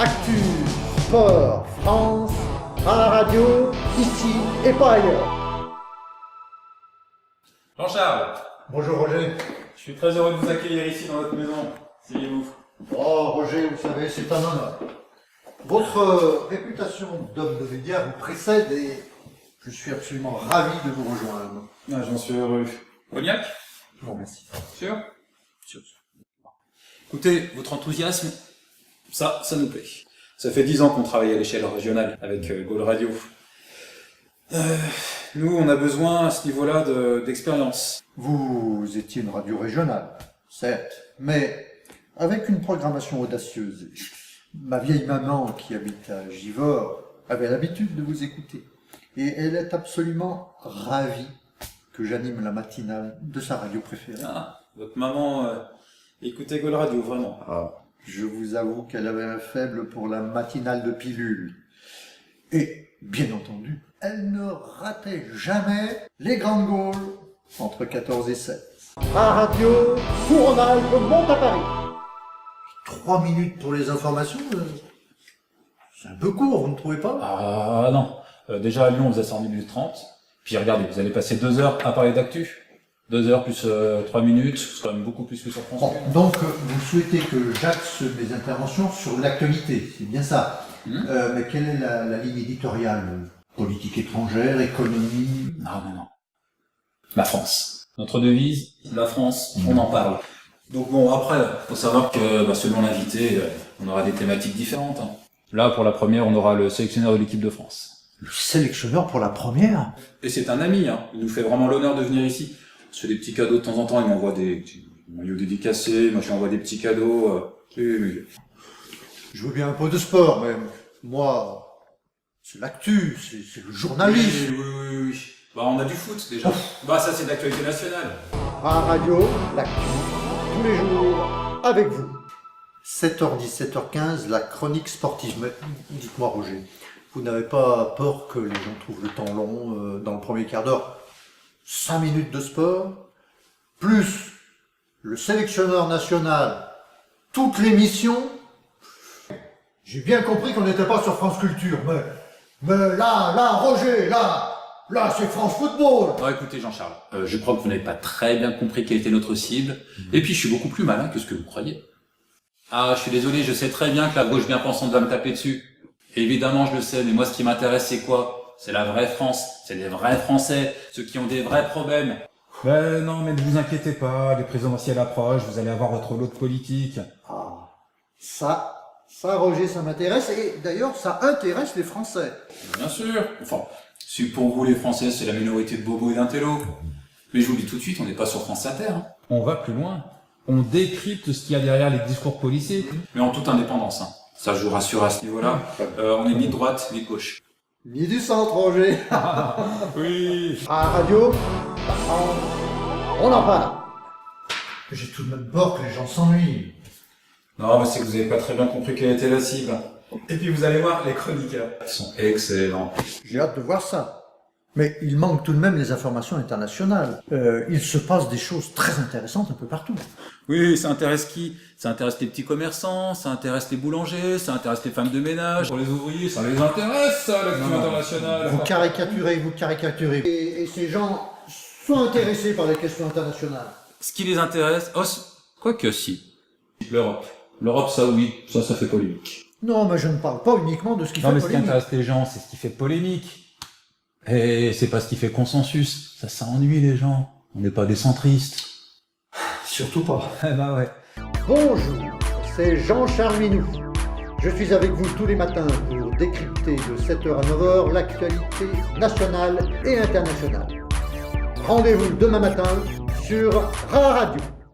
Actu, sport, France, à la radio, ici et pas ailleurs. Jean-Charles, Bonjour Roger. je suis très heureux de vous accueillir ici dans votre maison. Asseyez-vous. Oh Roger, vous savez, c'est un honneur. Votre réputation d'homme de médias vous précède et je suis absolument ravi de vous rejoindre. Ah, j'en suis heureux. Cognac? Je vous remercie. Sûr? Sûr. Écoutez, votre enthousiasme, ça nous plaît. Ça fait 10 ans qu'on travaille à l'échelle régionale avec Gaulle Radio. Nous, on a besoin à ce niveau-là d'expérience. Vous étiez une radio régionale, certes, mais avec une programmation audacieuse. Ma vieille maman qui habite à Givors avait l'habitude de vous écouter. Et elle est absolument ravie que j'anime la matinale de sa radio préférée. Ah, votre maman écoutait Gaulle Radio, vraiment. Ah, je vous avoue qu'elle avait un faible pour la matinale de pilule. Et, bien entendu, elle ne ratait jamais les Grandes Gaules entre 14 et 7. À la radio, Rhône-Alpes monte à Paris. 3 minutes pour les informations, c'est un peu court, vous ne trouvez pas? Ah non, déjà à Lyon, on faisait ça en 1 minute 30. Puis regardez, vous allez passer 2 heures à parler d'actu. 2 heures plus 3 minutes, c'est quand même beaucoup plus que sur France. Bon, donc vous souhaitez que j'axe mes interventions sur l'actualité, c'est bien ça. Mais quelle est la ligne éditoriale? Politique étrangère, économie? Non. La France. Notre devise, la France, on en parle. Donc bon, après, faut savoir que selon l'invité, on aura des thématiques différentes. Hein. Là, pour la première, on aura le sélectionneur de l'équipe de France. Le sélectionneur pour la première? Et c'est un ami, hein. Il nous fait vraiment l'honneur de venir ici. On se fait des petits cadeaux de temps en temps, il m'envoie des petits maillots dédicacés, moi je lui envoie des petits cadeaux. Je veux bien un peu de sport, mais moi, c'est l'actu, c'est le journalisme. Oui. On a du foot déjà. Ça c'est de l'actualité nationale. À la radio, l'actu, tous les jours, avec vous. 7h10, 7h15, la chronique sportive. Mais dites-moi Roger, vous n'avez pas peur que les gens trouvent le temps long dans le premier quart d'heure? 5 minutes de sport, plus le sélectionneur national, toute l'émission. J'ai bien compris qu'on n'était pas sur France Culture, mais là, Roger, là, c'est France Football. Bon, écoutez Jean-Charles, je crois que vous n'avez pas très bien compris quelle était notre cible, et puis je suis beaucoup plus malin que ce que vous croyez. Ah, je suis désolé, je sais très bien que la gauche bien pensante va me taper dessus. Évidemment, je le sais, mais moi ce qui m'intéresse c'est quoi? C'est la vraie France, c'est les vrais Français, ceux qui ont des vrais problèmes. Non, mais ne vous inquiétez pas, les présidentielles approchent, vous allez avoir votre lot de politique. Ah, ça Roger, ça m'intéresse, et d'ailleurs ça intéresse les Français. Bien sûr. Enfin, si pour vous les Français c'est la minorité de bobos et d'intellos. Mais je vous le dis tout de suite, on n'est pas sur France Inter. Hein. On va plus loin. On décrypte ce qu'il y a derrière les discours policiers. Mais en toute indépendance. Hein. Ça je vous rassure à ce niveau-là. On est ni de droite ni de gauche. Ni du centre, Roger. Oui. À la radio, la France, on en parle. J'ai tout de même peur que les gens s'ennuient. Non, mais c'est que vous n'avez pas très bien compris quelle était la cible. Et puis vous allez voir, les chroniqueurs sont excellents. J'ai hâte de voir ça. Mais il manque tout de même les informations internationales. Il se passe des choses très intéressantes un peu partout. Oui, ça intéresse qui? Ça intéresse les petits commerçants, ça intéresse les boulangers, ça intéresse les femmes de ménage. Pour les ouvriers, ça les intéresse, ça, l'actu internationale. Vous caricaturez. Et ces gens sont intéressés par les questions internationales. Ce qui les intéresse, quoique si. L'Europe. L'Europe, ça oui, ça fait polémique. Non, mais je ne parle pas uniquement de ce qui fait mais ce qui polémique. intéresse les gens, c'est ce qui fait polémique. Et c'est pas ce qui fait consensus. Ça ennuie les gens. On n'est pas des centristes. Surtout pas. Ouais. Bonjour, c'est Jean-Charles Minou. Je suis avec vous tous les matins pour décrypter de 7h à 9h l'actualité nationale et internationale. Rendez-vous demain matin sur Radio.